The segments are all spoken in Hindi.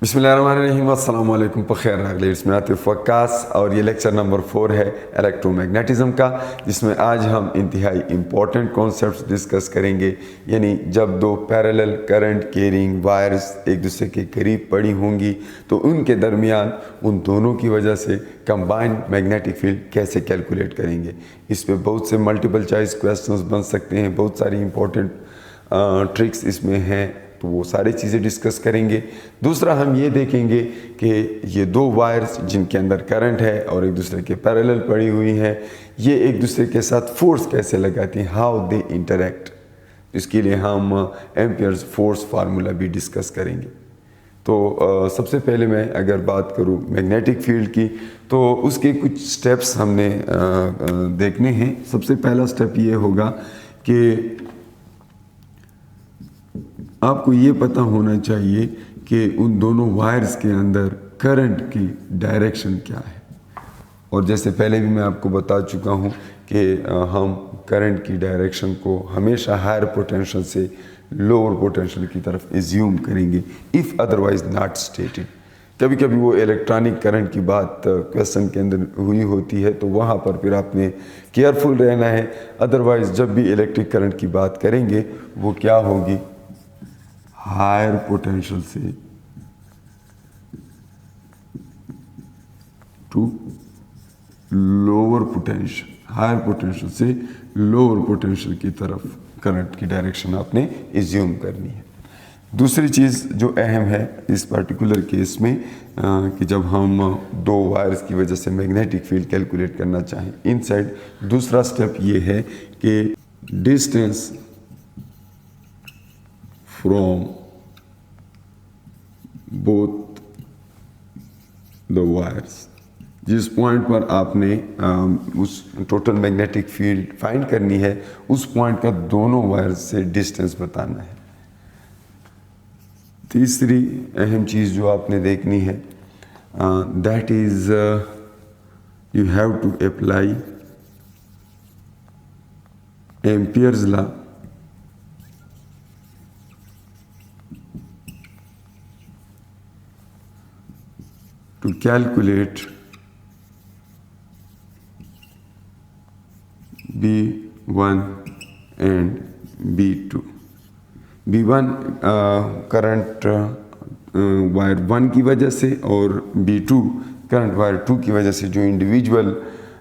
बिस्मिल्लाहिर्रहमानिर्रहीम अस्सलाम वालेकुम बखैर रागले इसमें आतिफ वक्कास और ये लेक्चर नंबर 4 है इलेक्ट्रोमैग्नेटिज्म का, जिसमें आज हम इंतहाई इम्पॉर्टेंट कॉन्सेप्ट्स डिस्कस करेंगे। यानी जब दो पैरेलल करंट कैरिंग वायर्स एक दूसरे के करीब पड़ी होंगी तो उनके दरमियान उन दोनों की वजह से कंबाइंड मैग्नेटिक फील्ड कैसे कैलकुलेट करेंगे। इस पर बहुत से मल्टीपल चॉइस क्वेश्चंस बन सकते हैं, बहुत सारी इंपॉर्टेंट ट्रिक्स इसमें हैं, तो वो सारी चीज़ें डिस्कस करेंगे। दूसरा हम ये देखेंगे कि ये दो वायर्स जिनके अंदर करंट है और एक दूसरे के पैरेलल पड़ी हुई हैं, ये एक दूसरे के साथ फोर्स कैसे लगाती हैं, हाउ दे इंटरैक्ट। इसके लिए हम एम्पियर्स फोर्स फार्मूला भी डिस्कस करेंगे। तो सबसे पहले मैं अगर बात करूँ मैग्नेटिक फील्ड की, तो उसके कुछ स्टेप्स हमने देखने हैं। सबसे पहला स्टेप ये होगा कि आपको ये पता होना चाहिए कि उन दोनों वायर्स के अंदर करंट की डायरेक्शन क्या है। और जैसे पहले भी मैं आपको बता चुका हूँ कि हम करंट की डायरेक्शन को हमेशा हायर पोटेंशियल से लोअर पोटेंशियल की तरफ एज्यूम करेंगे, इफ़ अदरवाइज नॉट स्टेटेड। कभी कभी वो इलेक्ट्रॉनिक करंट की बात क्वेश्चन के अंदर हुई होती है, तो वहाँ पर फिर आपने केयरफुल रहना है। अदरवाइज जब भी इलेक्ट्रिक करंट की बात करेंगे वो क्या होगी, हायर पोटेंशियल से to lower potential, higher potential से लोअर पोटेंशियल की तरफ करंट की डायरेक्शन आपने एज्यूम करनी है। दूसरी चीज़ जो अहम है इस पर्टिकुलर केस में कि जब हम दो वायर्स की वजह से मैग्नेटिक फील्ड कैलकुलेट करना चाहें इनसाइड, दूसरा स्टेप ये है कि distance from both the wires, जिस पॉइंट पर आपने उस टोटल मैग्नेटिक फील्ड फाइंड करनी है उस पॉइंट का दोनों वायर्स से डिस्टेंस बताना है। तीसरी अहम चीज़ जो आपने देखनी है that is you have to apply Ampere's law to calculate B1 and B2। B1 current wire 1 की वजह से और B2 करंट वायर 2 की वजह से जो इंडिविजुअल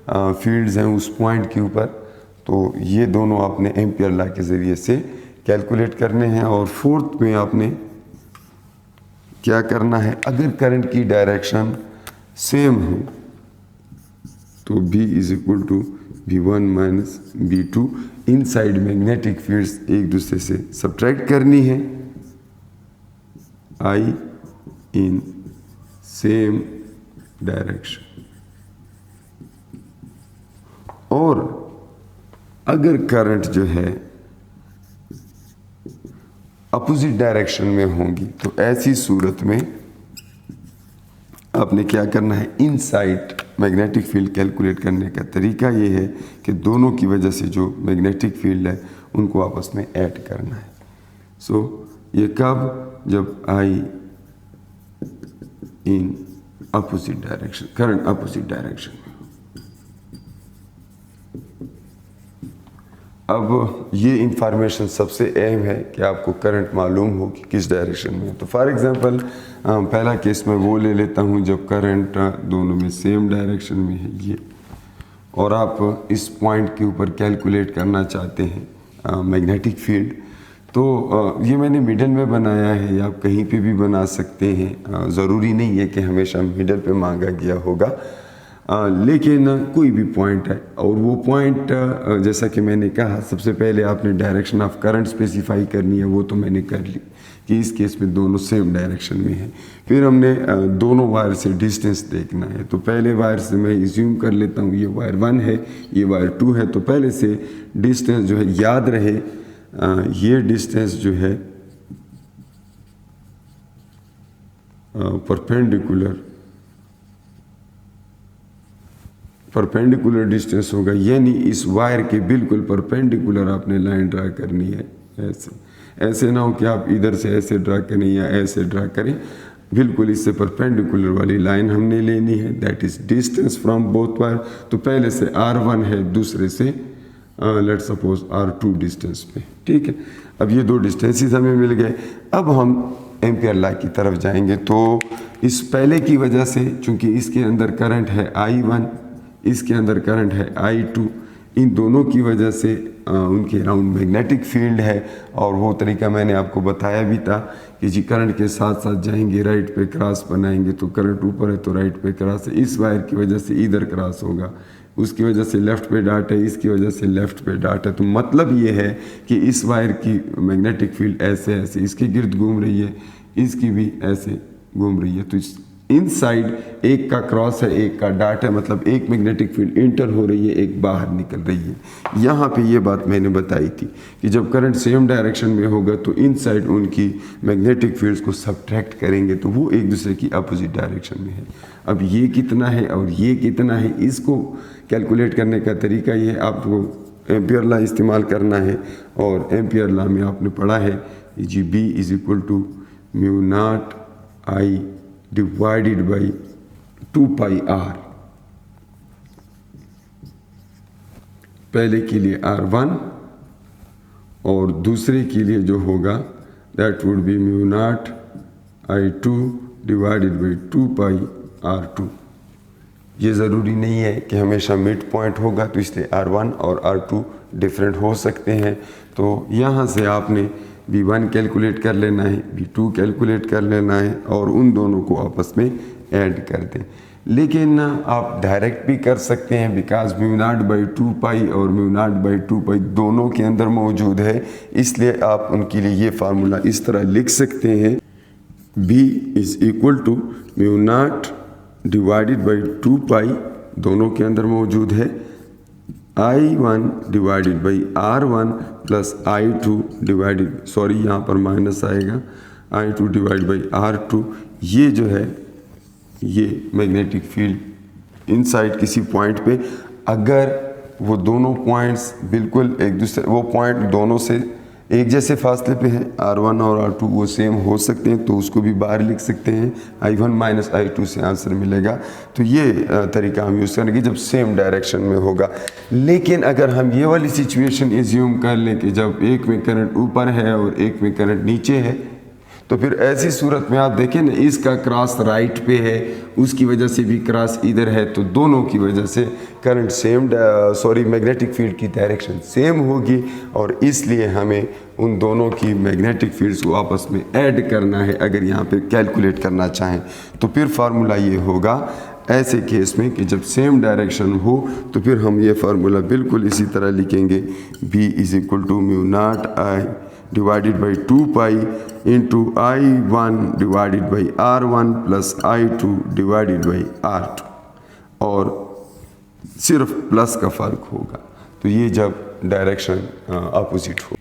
फील्ड्स हैं उस पॉइंट के ऊपर, तो ये दोनों आपने एम्पियर लॉ के ज़रिए से कैलकुलेट करने हैं। और फोर्थ में आपने क्या करना है, अगर करंट की डायरेक्शन सेम हो तो B is equal to B1 minus B2। Inside magnetic fields एक दूसरे से सब्ट्रैक्ट करनी है, I इन सेम डायरेक्शन। और अगर करंट जो है अपोजिट डायरेक्शन में होंगी तो ऐसी सूरत में आपने क्या करना है, इनसाइड मैग्नेटिक फील्ड कैलकुलेट करने का तरीका ये है कि दोनों की वजह से जो मैग्नेटिक फील्ड है उनको आपस में ऐड करना है। सो ये कब, जब आई in opposite direction, current opposite direction में। अब ये इंफॉर्मेशन सबसे अहम है कि आपको करंट मालूम हो कि किस डायरेक्शन में है। तो फॉर एग्जांपल पहला केस मैं वो ले लेता हूँ जब करंट दोनों में सेम डायरेक्शन में है ये, और आप इस पॉइंट के ऊपर कैलकुलेट करना चाहते हैं मैग्नेटिक फील्ड। तो ये मैंने मिडल में बनाया है, या आप कहीं पे भी बना सकते हैं, ज़रूरी नहीं है कि हमेशा मिडल पे मांगा गया होगा, लेकिन कोई भी पॉइंट है। और वो पॉइंट जैसा कि मैंने कहा, सबसे पहले आपने डायरेक्शन ऑफ करंट स्पेसिफाई करनी है, वो तो मैंने कर ली कि इस केस में दोनों सेम डायरेक्शन में है। फिर हमने दोनों वायर से डिस्टेंस देखना है। तो पहले वायर से मैं एज्यूम कर लेता हूँ ये वायर 1 है, ये वायर 2 है, तो पहले से डिस्टेंस जो है याद रहे, ये डिस्टेंस जो है परपेंडिकुलर डिस्टेंस होगा, यानी इस वायर के बिल्कुल परपेंडिकुलर आपने लाइन ड्रा करनी है। ऐसे ना हो कि आप इधर से ऐसे ड्रा करें या ऐसे ड्रा करें, बिल्कुल इससे परपेंडिकुलर वाली लाइन हमने लेनी है, that is distance from both wire. तो पहले से R1 है, दूसरे से लेट सपोज R2 डिस्टेंस पे, ठीक है। अब ये दो डिस्टेंसेस हमें मिल गए। अब हम एम्पियर लॉ की तरफ जाएंगे। तो इस पहले की वजह से, चूंकि इसके अंदर करंट है I1, इसके अंदर करंट है I2, इन दोनों की वजह से उनके अराउंड मैग्नेटिक फील्ड है। और वो तरीका मैंने आपको बताया भी था कि जी करंट के साथ साथ जाएंगे, राइट पे क्रॉस बनाएंगे, तो करंट ऊपर है तो राइट पे क्रॉस है, इस वायर की वजह से इधर क्रॉस होगा, उसकी वजह से लेफ़्ट पे डाट है, इसकी वजह से लेफ़्ट पे डाट है। तो मतलब ये है कि इस वायर की मैग्नेटिक फील्ड ऐसे ऐसे इसके गिर्द घूम रही है, इसकी भी ऐसे घूम रही है। तो इन साइड एक का क्रॉस है, एक का डाट है, मतलब एक मैग्नेटिक फील्ड इंटर हो रही है, एक बाहर निकल रही है। यहाँ पे ये बात मैंने बताई थी कि जब करंट सेम डायरेक्शन में होगा तो इन साइड उनकी मैग्नेटिक फील्ड्स को सब्ट्रैक्ट करेंगे तो वो एक दूसरे की अपोजिट डायरेक्शन में है। अब ये कितना है और ये कितना है, इसको कैलकुलेट करने का तरीका ये है, आपको एम्पियर लॉ इस्तेमाल करना है। और एम्पियर लॉ में आपने पढ़ा है जी B is equal to mu not I divided by 2 pi R। पहले के लिए R1 और दूसरे के लिए जो होगा that would be mu naught I2 divided by 2 pi R2। ये ज़रूरी नहीं है कि हमेशा मिड पॉइंट होगा, तो इसलिए R1 और R2 डिफरेंट हो सकते हैं। तो यहाँ से आपने V1 कैलकुलेट कर लेना है, V2 कैलकुलेट कर लेना है और उन दोनों को आपस में ऐड कर दें। लेकिन आप डायरेक्ट भी कर सकते हैं, बिकॉज म्यू नॉट बाई 2 पाई और म्यू नॉट बाई 2 पाई दोनों के अंदर मौजूद है, इसलिए आप उनके लिए ये फार्मूला इस तरह लिख सकते हैं, B is equal to mu not divided by 2 pi, दोनों के अंदर मौजूद है, I1 divided by R1 plus I2 divided, sorry यहाँ पर माइनस आएगा, I2 डिवाइड बाई R2। ये जो है ये मैग्नेटिक फील्ड इनसाइड किसी पॉइंट पे, अगर वो दोनों पॉइंट्स बिल्कुल एक दूसरे, वो पॉइंट दोनों से एक जैसे फासले पे हैं, R1 और R2 वो सेम हो सकते हैं, तो उसको भी बाहर लिख सकते हैं, I1 माइनस I2 से आंसर मिलेगा। तो ये तरीका हम यूज़ करेंगे जब सेम डायरेक्शन में होगा। लेकिन अगर हम ये वाली सिचुएशन एज्यूम कर लें कि जब एक में करंट ऊपर है और एक में करंट नीचे है, तो फिर ऐसी सूरत में आप देखें ना, इसका क्रॉस राइट पे है, उसकी वजह से भी क्रॉस इधर है, तो दोनों की वजह से करंट सेम, मैग्नेटिक फील्ड की डायरेक्शन सेम होगी और इसलिए हमें उन दोनों की मैग्नेटिक फील्ड्स को आपस में ऐड करना है। अगर यहाँ पे कैलकुलेट करना चाहें तो फिर फार्मूला ये होगा ऐसे केस में कि जब सेम डायरेक्शन हो तो फिर हम ये फार्मूला बिल्कुल इसी तरह लिखेंगे, B is equal to mu not I divided by 2 pi into I1 divided by R1 plus I2 divided by R2, और सिर्फ प्लस का फ़र्क होगा। तो ये जब डायरेक्शन अपोजिट हो।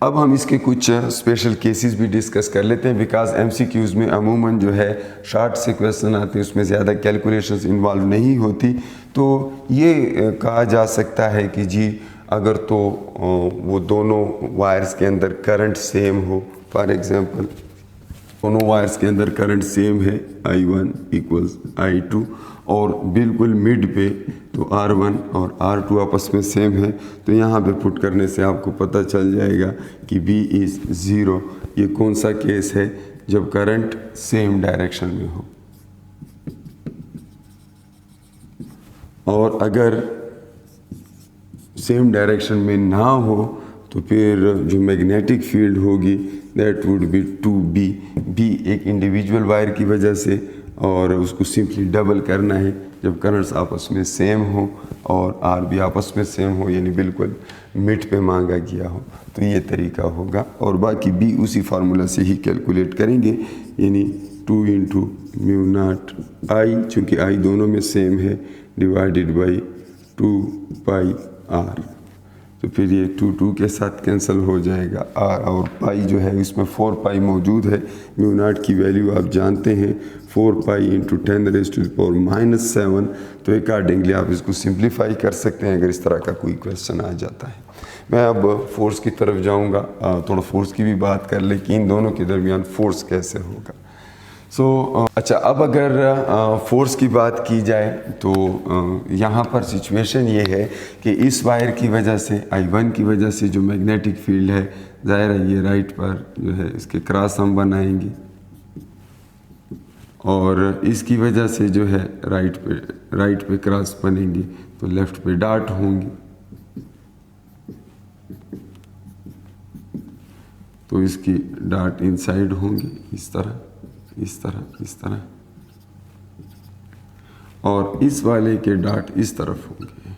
अब हम इसके कुछ स्पेशल केसेस भी डिस्कस कर लेते हैं, बिकॉज MCQs में अमूमन जो है शॉर्ट से क्वेश्चन आते हैं, उसमें ज़्यादा कैलकुलेशंस इन्वॉल्व नहीं होती। तो ये कहा जा सकता है कि जी अगर तो वो दोनों वायर्स के अंदर करंट सेम हो, फॉर एग्जांपल दोनों वायर्स के अंदर करंट सेम है, I1 इक्वल्स I2, और बिल्कुल मिड पे तो R1 और R2 आपस में सेम है, तो यहाँ पे पुट करने से आपको पता चल जाएगा कि B इज़ 0। ये कौन सा केस है, जब करंट सेम डायरेक्शन में हो। और अगर सेम डायरेक्शन में ना हो तो फिर जो मैग्नेटिक फील्ड होगी that would be 2B। B एक इंडिविजुअल वायर की वजह से, और उसको सिंपली डबल करना है जब करंट्स आपस में सेम हो और R भी आपस में सेम हो, यानी बिल्कुल मिड पे मांगा गया हो, तो ये तरीका होगा। और बाकी B उसी फार्मूला से ही कैलकुलेट करेंगे, यानी 2 इंटू म्यू नॉट I, चूँकि I दोनों में सेम है, डिवाइडेड बाई 2 पाई R। तो फिर ये 2 के साथ कैंसिल हो जाएगा, R और पाई जो है इसमें 4 पाई मौजूद है। म्यू नॉट की वैल्यू आप जानते हैं 4 पाई इंटू 10⁻⁻⁷, तो अकॉर्डिंगली आप इसको सिंप्लीफाई कर सकते हैं अगर इस तरह का कोई क्वेश्चन आ जाता है। मैं अब फोर्स की तरफ जाऊंगा, थोड़ा फोर्स की भी बात कर ले कि इन दोनों के दरमियान फोर्स कैसे होगा। अच्छा, अब अगर फोर्स की बात की जाए तो यहाँ पर सिचुएशन ये है कि इस वायर की वजह से I1 की वजह से जो मैग्नेटिक फील्ड है, ज़ाहिर है ये राइट पर जो है इसके क्रॉस हम बनाएंगे, और इसकी वजह से जो है राइट पे क्रॉस बनेंगे तो लेफ्ट पे डॉट होंगे। तो इसकी डॉट इनसाइड होंगे इस तरह, इस तरह, इस तरह, और इस वाले के डॉट इस तरफ होंगे।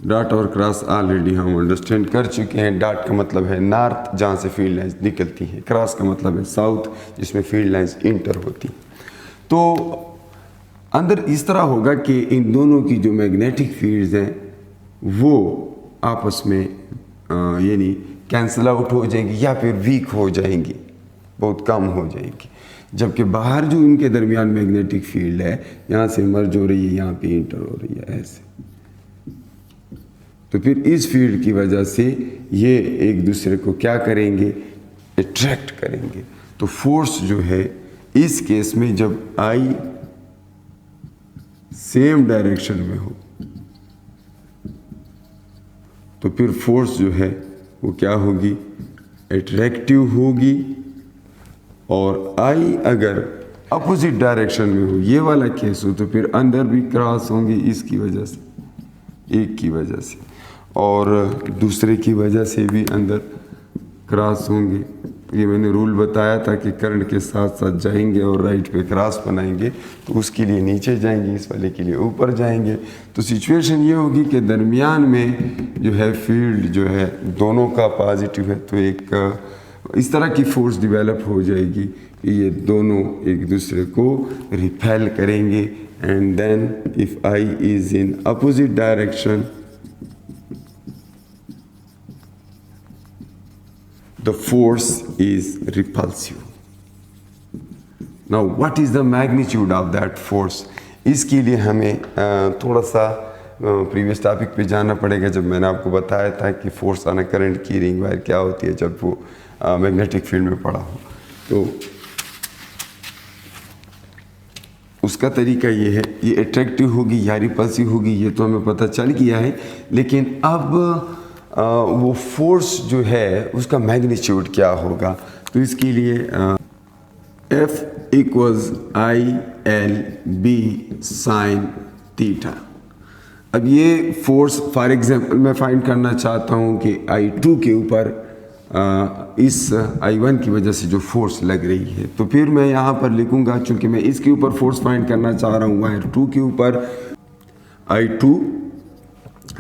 डॉट और क्रॉस ऑलरेडी हम अंडरस्टैंड कर चुके हैं। डॉट का मतलब है नॉर्थ, जहाँ से फील्ड लाइंस निकलती हैं। क्रॉस का मतलब है साउथ, जिसमें फील्ड लाइंस इंटर होती हैं। तो अंदर इस तरह होगा कि इन दोनों की जो मैग्नेटिक फील्ड्स हैं वो आपस में यानी कैंसिल आउट हो जाएंगी या फिर वीक हो जाएंगी, बहुत कम हो जाएंगी। जबकि बाहर जो इनके दरमियान मैग्नेटिक फील्ड है, यहाँ से मर्ज हो रही है, यहाँ पे इंटर हो रही है, ऐसे। तो फिर इस फील्ड की वजह से ये एक दूसरे को क्या करेंगे, अट्रैक्ट करेंगे। तो फोर्स जो है इस केस में जब आई सेम डायरेक्शन में हो तो फिर फोर्स जो है वो क्या होगी, अट्रैक्टिव होगी। और आई अगर अपोजिट डायरेक्शन में हो, ये वाला केस हो, तो फिर अंदर भी क्रॉस होंगे इसकी वजह से, एक की वजह से, और दूसरे की वजह से भी अंदर क्रॉस होंगे। ये मैंने रूल बताया था कि करंट के साथ साथ जाएंगे और राइट पे क्रॉस बनाएंगे, तो उसके लिए नीचे जाएंगे, इस वाले के लिए ऊपर जाएंगे। तो सिचुएशन ये होगी कि दरमियान में जो है फील्ड जो है दोनों का पॉजिटिव है, तो एक इस तरह की फोर्स डेवलप हो जाएगी कि ये दोनों एक दूसरे को रिपेल करेंगे। And then if I is in opposite direction, the force is repulsive. Now what is the magnitude of that force? इसके लिए हमें थोड़ा सा प्रीवियस टॉपिक पे जाना पड़ेगा, जब मैंने आपको बताया था कि फोर्स ऑन करंट की रिंग वायर क्या होती है जब वो मैग्नेटिक फील्ड में पड़ा हो। तो उसका तरीका ये है, ये अट्रैक्टिव होगी या रिपल्सिव होगी ये तो हमें पता चल गया है, लेकिन अब वो फोर्स जो है उसका मैग्नीट्यूड क्या होगा। तो इसके लिए F equals ILB sine theta. अब ये फोर्स फॉर एग्जांपल मैं फाइंड करना चाहता हूँ कि I2 के ऊपर इस I1 की वजह से जो फोर्स लग रही है, तो फिर मैं यहाँ पर लिखूँगा, चूँकि मैं इसके ऊपर फोर्स फाइंड करना चाह रहा हूँ वायर 2 के ऊपर, I2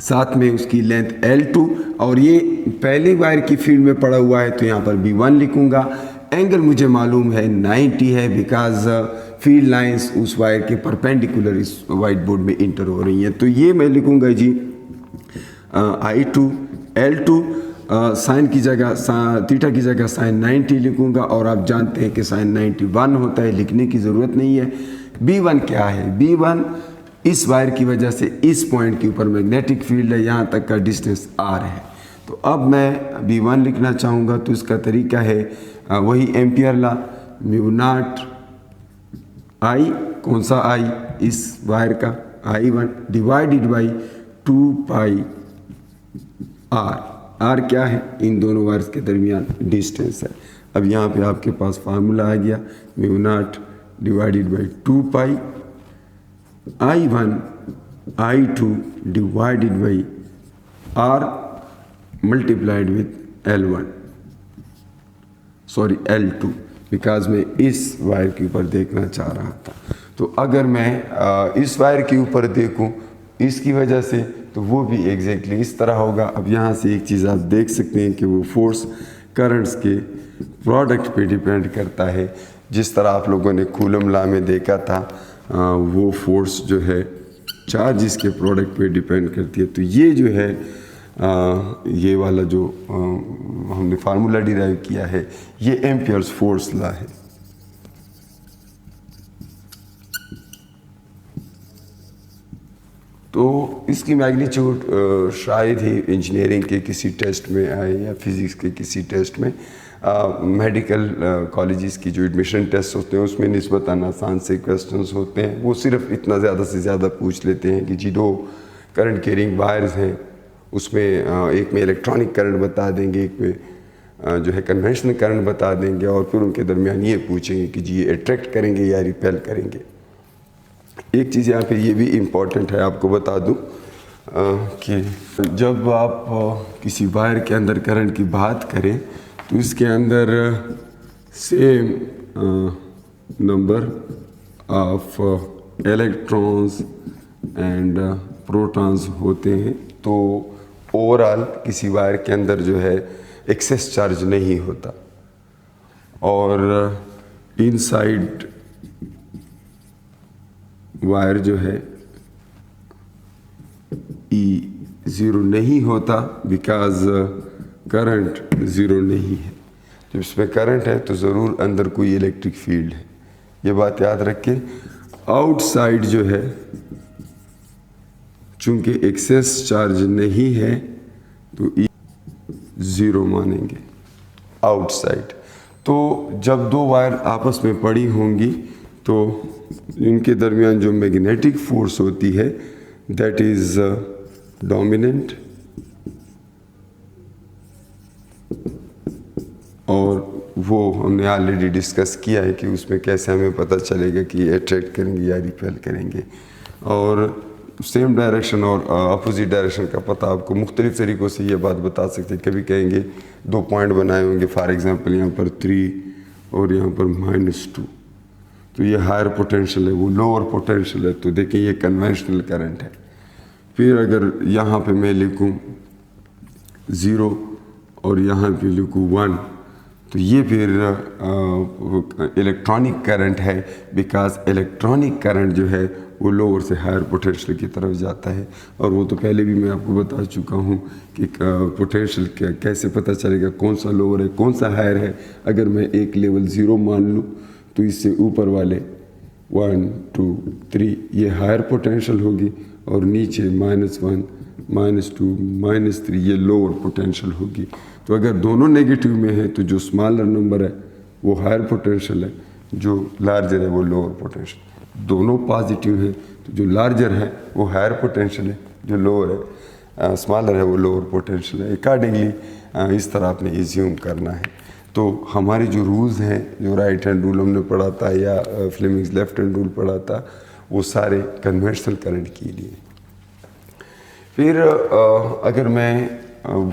साथ में उसकी लेंथ L2, और ये पहले वायर की फील्ड में पड़ा हुआ है तो यहाँ पर B1 लिखूंगा। एंगल मुझे मालूम है 90 है, बिकॉज फील्ड लाइंस उस वायर के परपेंडिकुलर इस वाइट बोर्ड में इंटर हो रही हैं। तो ये मैं लिखूंगा जी I2 L2 साइन की जगह थीटा की जगह साइन 90 लिखूंगा, और आप जानते हैं कि साइन 91 होता है, लिखने की ज़रूरत नहीं है। B1 क्या है, B1 इस वायर की वजह से इस पॉइंट के ऊपर मैग्नेटिक फील्ड है, यहाँ तक का डिस्टेंस R है। तो अब मैं B1 लिखना चाहूँगा, तो इसका तरीका है वही ampere law, mu not I, कौन सा I, इस वायर का I1 divided by 2 pi R क्या है, इन दोनों वायर्स के दरमियान डिस्टेंस है। अब यहाँ पे आपके पास फार्मूला आ गया, mu not divided by 2 pi I1 I2 divided by R multiplied with L1, sorry L2, because मैं इस वायर के ऊपर देखना चाह रहा था। तो अगर मैं इस वायर के ऊपर देखूं इसकी वजह से, तो वो भी एग्जैक्टली इस तरह होगा। अब यहाँ से एक चीज़ आप देख सकते हैं कि वो फोर्स करंट्स के प्रोडक्ट पे डिपेंड करता है। जिस तरह आप लोगों ने कूलम लॉ में देखा था, वो फोर्स जो है चार्जिस के प्रोडक्ट पे डिपेंड करती है। तो ये जो है ये वाला जो हमने फार्मूला डिराइव किया है, ये एम्पियर्स फोर्स लॉ है। तो इसकी मैग्नीट्यूड शायद ही इंजीनियरिंग के किसी टेस्ट में आए या फिज़िक्स के किसी टेस्ट में, मेडिकल कॉलेजेस की जो एडमिशन टेस्ट होते हैं उसमें निस्बतन आसान से क्वेश्चंस होते हैं। वो सिर्फ इतना ज़्यादा से ज़्यादा पूछ लेते हैं कि जी दो करंट कैरिंग वायर्स हैं, उसमें एक में इलेक्ट्रॉनिक करंट बता देंगे, एक में जो है कन्वेंशनल करंट बता देंगे, और फिर उनके दरमियान ये पूछेंगे कि जी ये अट्रैक्ट करेंगे या रिपेल करेंगे। एक चीज़ यहाँ पे ये भी इम्पॉर्टेंट है, आपको बता दूँ कि जब आप किसी वायर के अंदर करंट की बात करें तो इसके अंदर same number of electrons and protons होते हैं। तो ओवरऑल किसी वायर के अंदर जो है एक्सेस चार्ज नहीं होता, और इनसाइड वायर जो है E ज़ीरो नहीं होता बिकॉज करंट ज़ीरो नहीं है। जब इसमें करंट है तो ज़रूर अंदर कोई इलेक्ट्रिक फील्ड है, ये बात याद रखें। आउटसाइड जो है चूंकि एक्सेस चार्ज नहीं है तो E ज़ीरो मानेंगे आउटसाइड। तो जब दो वायर आपस में पड़ी होंगी तो इनके दरमियान जो मैग्नेटिक फोर्स होती है दैट इज़ डोमिनेंट, और वो हमने ऑलरेडी डिस्कस किया है कि उसमें कैसे हमें पता चलेगा कि अट्रैक्ट करेंगे या रिपेल करेंगे। और सेम डायरेक्शन और अपोजिट डायरेक्शन का पता आपको मुख्तलिफ तरीक़ों से ये बात बता सकते हैं। कभी कहेंगे दो पॉइंट बनाए होंगे, फॉर एग्ज़ाम्पल यहाँ पर 3 और यहाँ पर -2, तो ये हायर पोटेंशियल है, वो लोअर पोटेंशियल है, तो देखिए ये कन्वेंशनल करंट है। फिर अगर यहाँ पे मैं लिखूँ 0 और यहाँ पे लिखूँ 1, तो ये फिर इलेक्ट्रॉनिक करंट है, बिकॉज इलेक्ट्रॉनिक करंट जो है वो लोअर से हायर पोटेंशियल की तरफ जाता है। और वो तो पहले भी मैं आपको बता चुका हूँ कि पोटेंशियल कैसे पता चलेगा कौन सा लोअर है कौन सा हायर है। अगर मैं एक लेवल 0 मान लूँ तो इससे ऊपर वाले 1 2 3 ये हायर पोटेंशियल होगी, और नीचे -1 -2 -3 ये लोअर पोटेंशियल होगी। तो अगर दोनों नेगेटिव में है तो जो स्मॉलर नंबर है वो हायर पोटेंशियल है, जो लार्जर है वो लोअर पोटेंशियल। दोनों पॉजिटिव है तो जो लार्जर है वो हायर पोटेंशियल है, जो लोअर है स्मॉलर है वो लोअर पोटेंशियल है। अकॉर्डिंगली इस तरह आपने एज्यूम करना है। तो हमारे जो रूल्स हैं, जो राइट हैंड रूल हमने पढ़ा था या फ्लेमिंग्स लेफ्ट हैंड रूल पढ़ा था, वो सारे कन्वेंशनल करंट के लिए। फिर अगर मैं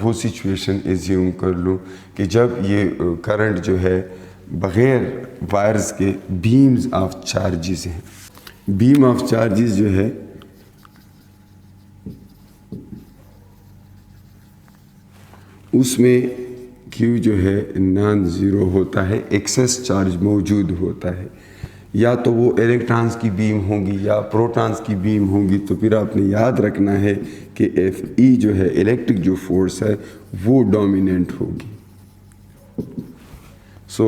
वो सिचुएशन एज्यूम कर लूँ कि जब ये करंट जो है बग़ैर वायर्स के बीम्स ऑफ चार्जेस हैं, बीम ऑफ चार्जेस जो है उसमें Q जो है नॉन ज़ीरो होता है, एक्सेस चार्ज मौजूद होता है। या तो वो इलेक्ट्रॉन्स की बीम होंगी या प्रोटॉन्स की बीम होंगी, तो फिर आपने याद रखना है कि Fe जो है इलेक्ट्रिक जो फोर्स है वो डोमिनेंट होगी। So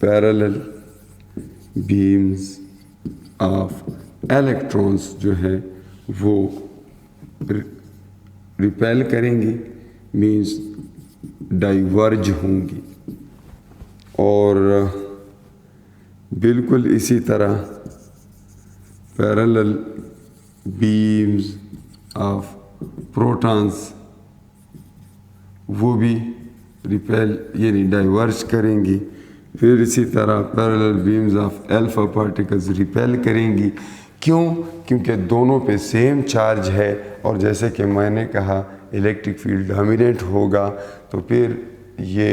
parallel beams of electrons जो है वो रिपेल करेंगी, मीन्स डाइवर्ज होंगी। और बिल्कुल इसी तरह पैरेलल बीम्स ऑफ प्रोटॉन्स वो भी रिपेल यानी डाइवर्ज करेंगी। फिर इसी तरह parallel beams of alpha particles repel करेंगी। क्यों? क्योंकि दोनों पे सेम चार्ज है, और जैसे कि मैंने कहा इलेक्ट्रिक फील्ड डोमिनेंट होगा, तो फिर ये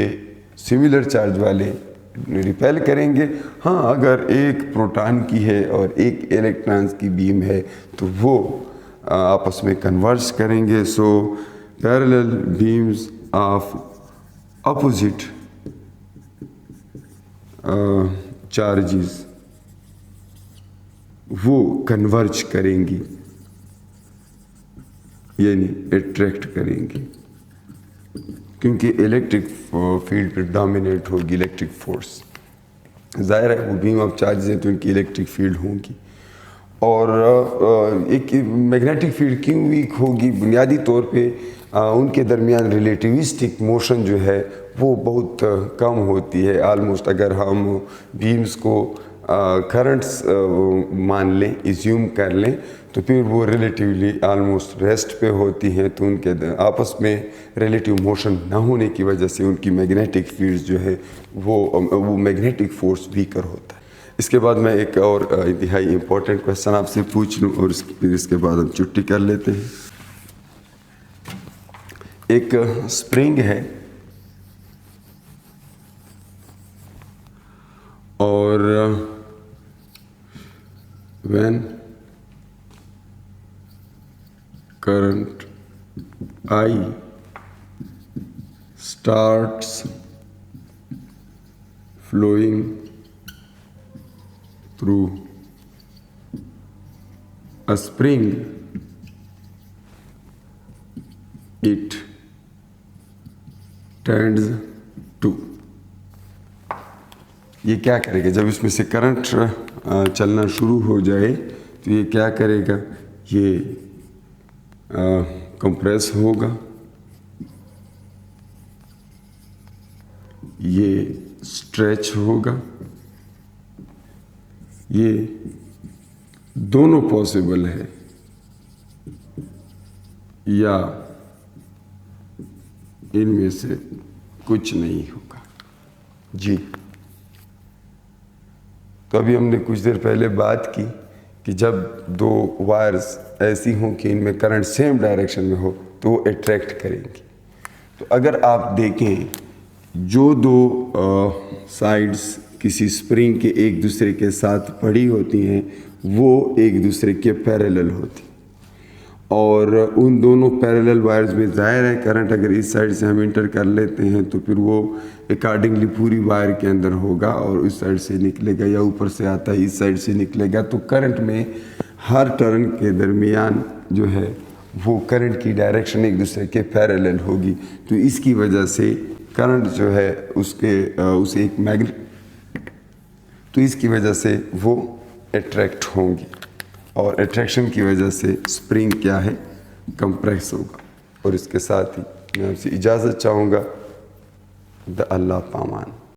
सिमिलर चार्ज वाले रिपेल करेंगे। हाँ, अगर एक प्रोटॉन की है और एक इलेक्ट्रॉन्स की बीम है तो वो आपस में कन्वर्ज करेंगे। So parallel beams of opposite charges वो कन्वर्ज करेंगी यानी अट्रैक्ट करेंगी, क्योंकि इलेक्ट्रिक फील्ड पर डोमिनेट होगी इलेक्ट्रिक फोर्स। ज़ाहिर है वो बीम ऑफ चार्जेस हैं तो इनकी इलेक्ट्रिक फील्ड होगी। और एक मैग्नेटिक फील्ड क्यों वीक होगी? बुनियादी तौर पे उनके दरमियान रिलेटिविस्टिक मोशन जो है वो बहुत कम होती है। आलमोस्ट अगर हम बीम्स को करंट्स मान लें, इज्यूम कर लें, तो फिर वो रिलेटिवली आलमोस्ट रेस्ट पे होती हैं। तो उनके आपस में रिलेटिव मोशन ना होने की वजह से उनकी मैग्नेटिक फील्ड जो है वो मैग्नेटिक फोर्स वीकर होता है। इसके बाद मैं एक और इंतहाई इम्पोर्टेंट क्वेश्चन आपसे पूछ लूँ और फिर इसके बाद हम छुट्टी कर लेते हैं। एक स्प्रिंग है और when current I starts flowing through a spring, it tends to, ये क्या करेगा जब इसमें से करंट चलना शुरू हो जाए तो ये क्या करेगा, ये कंप्रेस होगा, ये स्ट्रेच होगा। ये दोनों पॉसिबल है या इनमें से कुछ नहीं होगा जी। तो अभी हमने कुछ देर पहले बात की कि जब दो वायर्स ऐसी हों कि इनमें करंट सेम डायरेक्शन में हो तो वो अट्रैक्ट करेंगी। तो अगर आप देखें जो दो साइड्स किसी स्प्रिंग के एक दूसरे के साथ पड़ी होती हैं वो एक दूसरे के पैरेलल होती, और उन दोनों पैरेलल वायर्स में ज़ाहिर है करंट अगर इस साइड से हम इंटर कर लेते हैं तो फिर वो अकॉर्डिंगली पूरी वायर के अंदर होगा और उस साइड से निकलेगा, या ऊपर से आता है इस साइड से निकलेगा। तो करंट में हर टर्न के दरमियान जो है वो करंट की डायरेक्शन एक दूसरे के पैरेलल होगी। तो इसकी वजह से करंट जो है उसे एक मैग्नेट, तो इसकी वजह से वो अट्रैक्ट होंगी और अट्रैक्शन की वजह से स्प्रिंग क्या है, कंप्रेस होगा। और इसके साथ ही मैं आपसे इजाज़त चाहूँगा। द अल्लाह पामान।